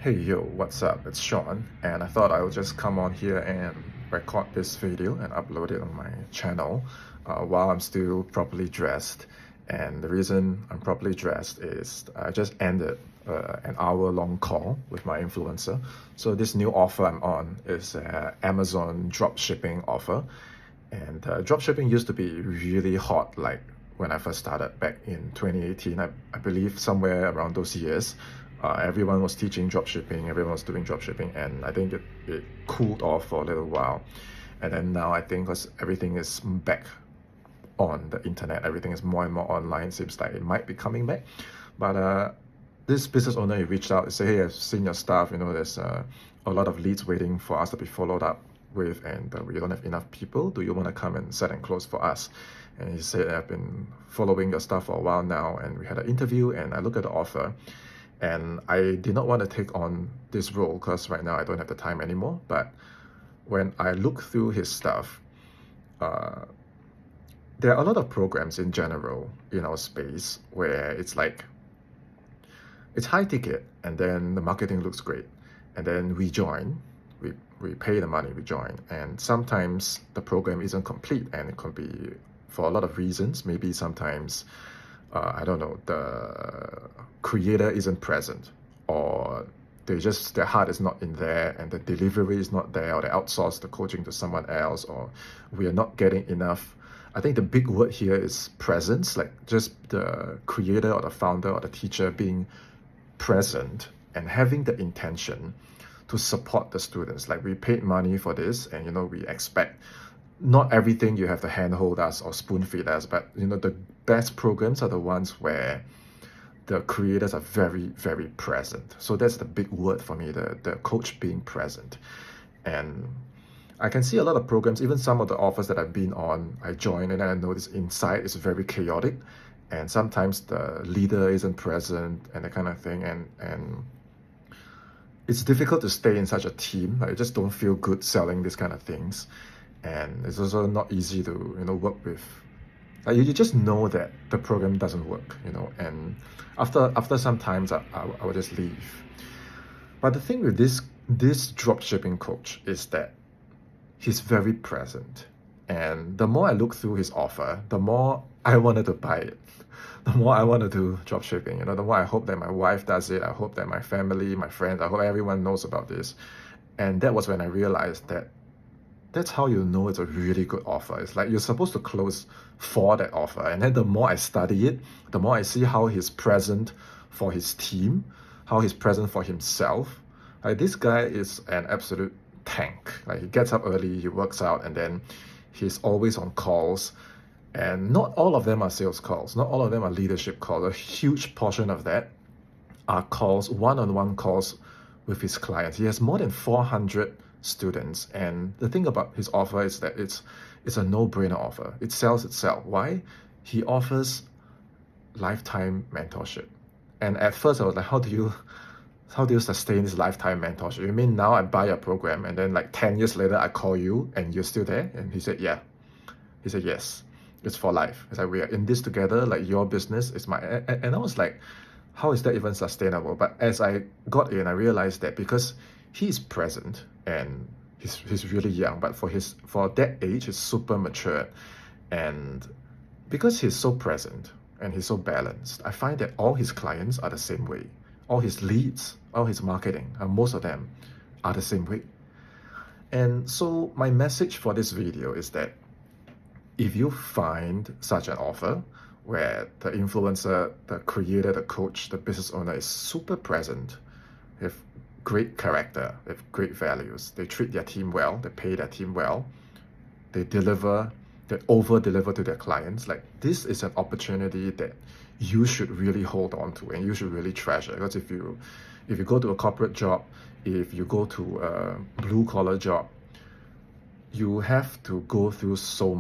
Hey yo, what's up? It's Sean, and I thought I would just come on here and record this video and upload it on my channel while I'm still properly dressed. And the reason I'm properly dressed is I just ended an hour-long call with my influencer. So this new offer I'm on is an Amazon drop shipping offer. And drop shipping used to be really hot, like when I first started back in 2018, I believe somewhere around those years. Everyone was teaching dropshipping, everyone was doing dropshipping, and I think it cooled off for a little while. And then now I think because everything is back on the internet, everything is more and more online, seems like it might be coming back. But this business owner, he reached out and said, hey, I've seen your stuff, there's a lot of leads waiting for us to be followed up with, and we don't have enough people. Do you want to come and set and close for us? And he said, I've been following your stuff for a while now, and we had an interview, and I look at the offer, and I did not want to take on this role because right now I don't have the time anymore. But when I look through his stuff, uh, there are a lot of programs in general in our space where it's like, it's high ticket, and then the marketing looks great, and then we join, we pay the money, we join, and sometimes the program isn't complete, and it could be for a lot of reasons. Maybe sometimes I don't know, the creator isn't present, or their heart is not in there, and the delivery is not there, or they outsource the coaching to someone else, or we are not getting enough. I think the big word here is presence, like just the creator or the founder or the teacher being present and having the intention to support the students. Like, we paid money for this, and we expect not everything you have to handhold us or spoon feed us, but the best programs are the ones where the creators are very, very present. So that's the big word for me, the coach being present. And I can see a lot of programs, even some of the offers that I've been on, I join and then I notice inside is very chaotic, and sometimes the leader isn't present and that kind of thing, and it's difficult to stay in such a team. Like, I just don't feel good selling these kind of things. And it's also not easy to work with. Like, you just know that the program doesn't work, and after some times I will just leave. But the thing with this dropshipping coach is that he's very present, and the more I look through his offer, the more I wanted to buy it. The more I want to do dropshipping, the more I hope that my wife does it. I hope that my family, my friends, I hope everyone knows about this. And that was when I realized that that's how you know it's a really good offer. It's like you're supposed to close for that offer. And then the more I study it, the more I see how he's present for his team, how he's present for himself. Like, this guy is an absolute tank. Like, he gets up early, he works out, and then he's always on calls. And not all of them are sales calls. Not all of them are leadership calls. A huge portion of that are calls, one-on-one calls with his clients. He has more than 400 students, and the thing about his offer is that it's a no-brainer offer. It sells itself. Why? He offers lifetime mentorship. And at first I was like, how do you sustain this lifetime mentorship? You mean now I buy a program and then like 10 years later I call you and you're still there? And he said, yeah. He said, yes, it's for life. It's like, we are in this together, like your business is my, and I was like, how is that even sustainable? But as I got in, I realized that because he's present and he's really young, but for that age, he's super mature. And because he's so present and he's so balanced, I find that all his clients are the same way. All his leads, all his marketing, and most of them are the same way. And so my message for this video is that if you find such an offer where the influencer, the creator, the coach, the business owner is super present, with great character, with great values, they treat their team well, they pay their team well, they over-deliver to their clients, like, this is an opportunity that you should really hold on to and you should really treasure. Because if you go to a corporate job, if you go to a blue-collar job, you have to go through so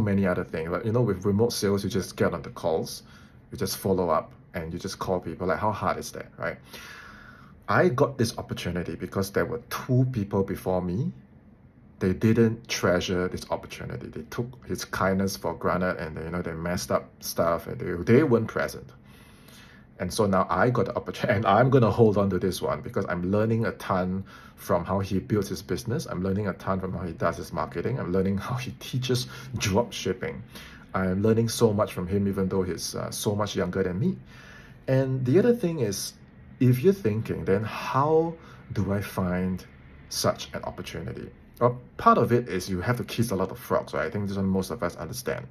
many other things. But with remote sales, you just get on the calls, you just follow up, and you just call people. Like, how hard is that, right? I got this opportunity because there were 2 people before me. They didn't treasure this opportunity. They took his kindness for granted, and they messed up stuff, and they weren't present. And so now I got the opportunity, and I'm going to hold on to this one because I'm learning a ton from how he builds his business. I'm learning a ton from how he does his marketing. I'm learning how he teaches drop shipping. I'm learning so much from him, even though he's so much younger than me. And the other thing is, if you're thinking, then how do I find such an opportunity? Well, part of it is you have to kiss a lot of frogs, right? I think this one most of us understand.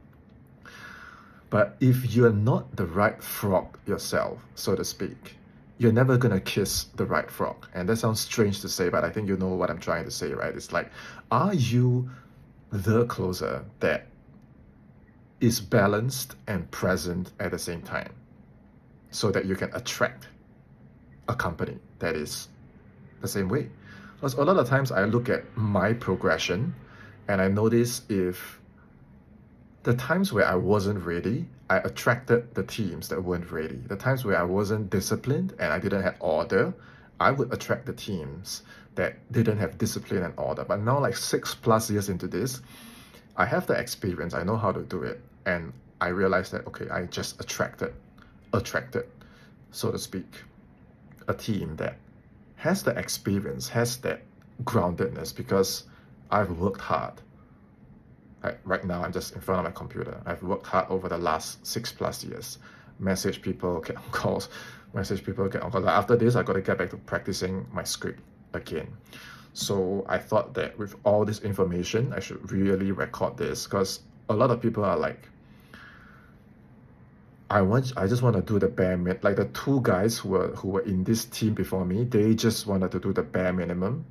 But if you're not the right frog yourself, so to speak, you're never gonna kiss the right frog. And that sounds strange to say, but I think you know what I'm trying to say, right? It's like, are you the closer that is balanced and present at the same time so that you can attract a company that is the same way? Because a lot of times I look at my progression and I notice if the times where I wasn't ready, I attracted the teams that weren't ready. The times where I wasn't disciplined and I didn't have order, I would attract the teams that didn't have discipline and order. But now, like 6+ years into this, I have the experience, I know how to do it. And I realized that, okay, I just attracted, so to speak, a team that has the experience, has that groundedness, because I've worked hard. Right now, I'm just in front of my computer. I've worked hard over the last 6+ years. Message people, get on calls, message people, get on calls. After this, I got to get back to practicing my script again. So I thought that with all this information, I should really record this, because a lot of people are like, I just want to do the bare minimum. Like the two guys who were in this team before me, they just wanted to do the bare minimum,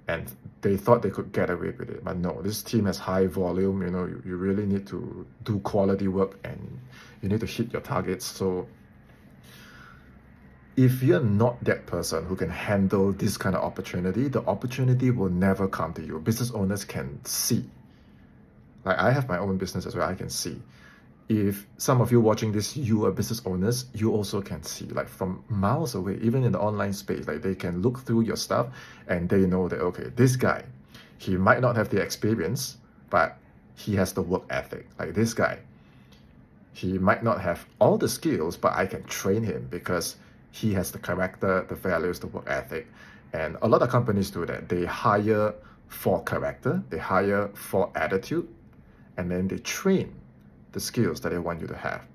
and they thought they could get away with it. But no, this team has high volume. You know, you really need to do quality work and you need to hit your targets. So if you're not that person who can handle this kind of opportunity, the opportunity will never come to you. Business owners can see. Like I have my own business as well, I can see. If some of you watching this, you are business owners, you also can see, like from miles away, even in the online space, like they can look through your stuff and they know that, okay, this guy, he might not have the experience, but he has the work ethic. Like this guy, he might not have all the skills, but I can train him because he has the character, the values, the work ethic. And a lot of companies do that. They hire for character, they hire for attitude, and then they train the skills that they want you to have.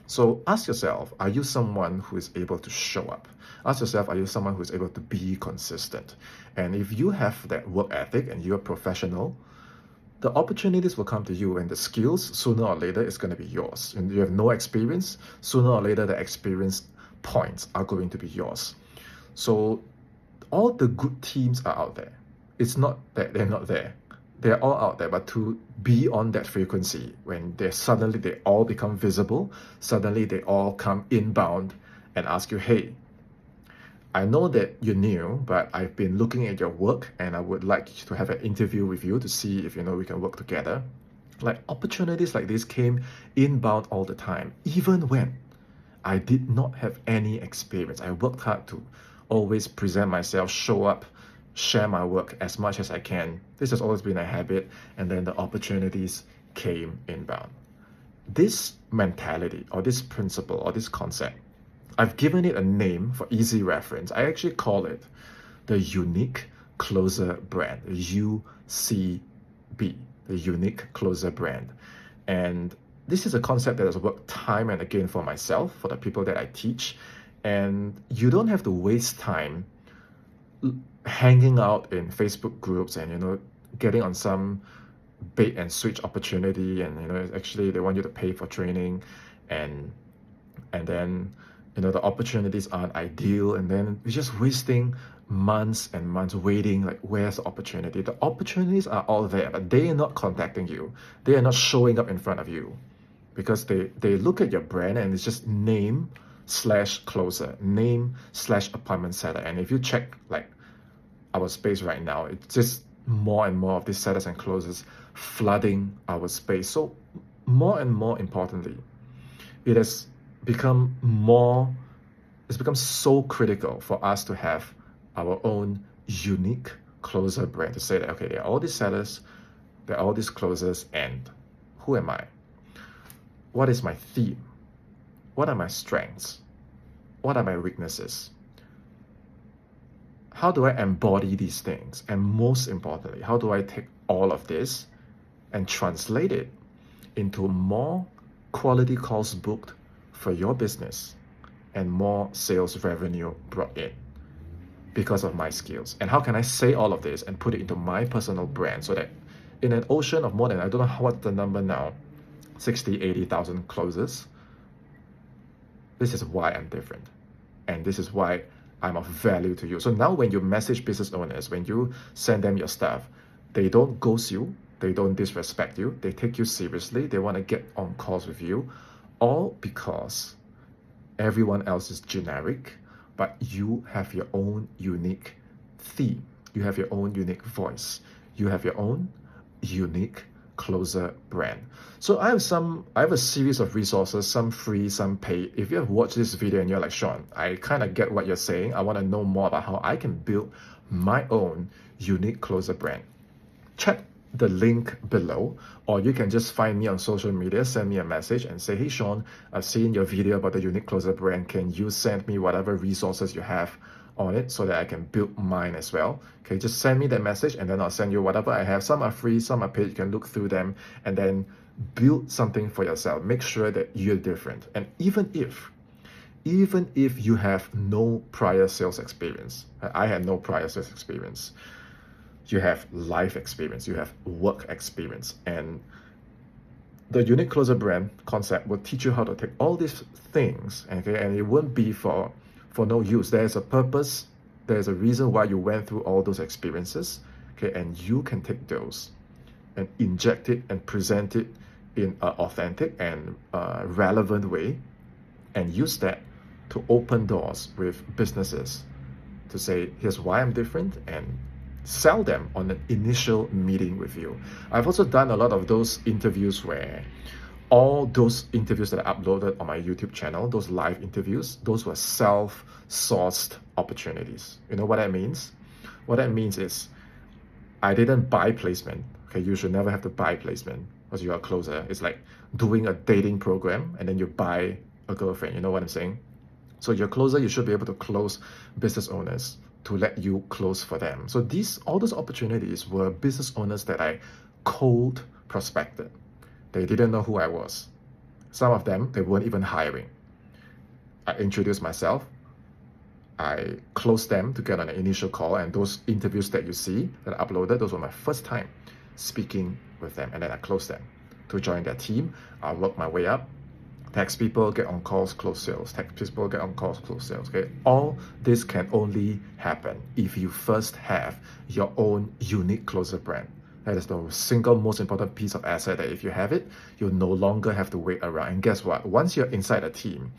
So ask yourself, are you someone who is able to show up? Ask yourself, are you someone who is able to be consistent? And if you have that work ethic and you're professional, the opportunities will come to you, and the skills, sooner or later, is going to be yours. And you have no experience, sooner or later, the experience points are going to be yours. So all the good teams are out there. It's not that they're not there. They're all out there, but to be on that frequency, when they all become visible, suddenly they all come inbound and ask you, hey, I know that you're new, but I've been looking at your work and I would like to have an interview with you to see if we can work together. Like opportunities like this came inbound all the time, even when I did not have any experience. I worked hard to always present myself, show up, share my work as much as I can. This has always been a habit, and then the opportunities came inbound. This mentality or this principle or this concept, I've given it a name for easy reference. I actually call it the Unique Closer Brand, the UCB, the Unique Closer Brand. And this is a concept that has worked time and again for myself, for the people that I teach. And you don't have to waste time hanging out in Facebook groups and getting on some bait and switch opportunity, and actually they want you to pay for training, and then the opportunities aren't ideal, and then you're just wasting months and months waiting, like where's the opportunity? The opportunities are all there, but they are not contacting you. They are not showing up in front of you because they look at your brand and it's just name/closer, name/appointment setter. And if you check like our space right now, it's just more and more of these setters and closers flooding our space. So more and more importantly, it's become so critical for us to have our own unique closer brand, to say that, okay, there are all these setters, there are all these closers, and who am I? What is my theme? What are my strengths? What are my weaknesses? How do I embody these things? And most importantly, how do I take all of this and translate it into more quality calls booked for your business and more sales revenue brought in because of my skills? And how can I say all of this and put it into my personal brand so that in an ocean of more than, I don't know what's the number now, 60, 80,000 closes, this is why I'm different. And this is why I'm of value to you. So now when you message business owners, when you send them your stuff, they don't ghost you, they don't disrespect you, they take you seriously, they want to get on calls with you, all because everyone else is generic, but you have your own unique theme, you have your own unique voice, you have your own unique closer brand. So I have a series of resources, some free, some paid. If you have watched this video and you're like, Sean, I kind of get what you're saying, I want to know more about how I can build my own unique closer brand, check the link below, or you can just find me on social media, send me a message and say, hey Sean, I've seen your video about the unique closer brand, can you send me whatever resources you have on it so that I can build mine as well? Okay, just send me that message and then I'll send you whatever I have. Some are free, some are paid, you can look through them and then build something for yourself. Make sure that you're different. And even if you have no prior sales experience, I had no prior sales experience, you have life experience, you have work experience, and the unique closer brand concept will teach you how to take all these things, okay, and it won't be for no use. There's a purpose, there's a reason why you went through all those experiences, okay, and you can take those and inject it and present it in an authentic and relevant way and use that to open doors with businesses to say, here's why I'm different, and sell them on an initial meeting with you. I've also done a lot of those interviews where all those interviews that I uploaded on my YouTube channel, those live interviews, those were self-sourced opportunities. You know what that means? What that means is I didn't buy placement. Okay, you should never have to buy placement because you're a closer. It's like doing a dating program and then you buy a girlfriend. You know what I'm saying? So you're a closer, you should be able to close business owners to let you close for them. So all those opportunities were business owners that I cold prospected. They didn't know who I was. Some of them, they weren't even hiring. I introduced myself. I closed them to get on an initial call, and those interviews that you see that I uploaded, those were my first time speaking with them, and then I closed them to join their team. I worked my way up. Text people, get on calls, close sales. Text people, get on calls, close sales. Okay, all this can only happen if you first have your own unique closer brand. That is the single most important piece of asset that if you have it, you'll no longer have to wait around. And guess what? Once you're inside a team,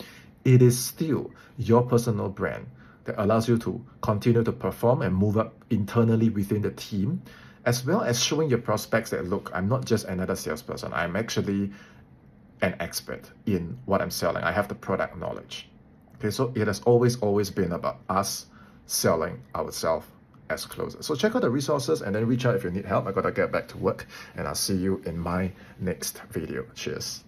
it is still your personal brand that allows you to continue to perform and move up internally within the team, as well as showing your prospects that, look, I'm not just another salesperson. I'm actually an expert in what I'm selling. I have the product knowledge. Okay, so it has always been about us selling ourselves as closers. So check out the resources and then reach out if you need help. I gotta get back to work, and I'll see you in my next video. Cheers.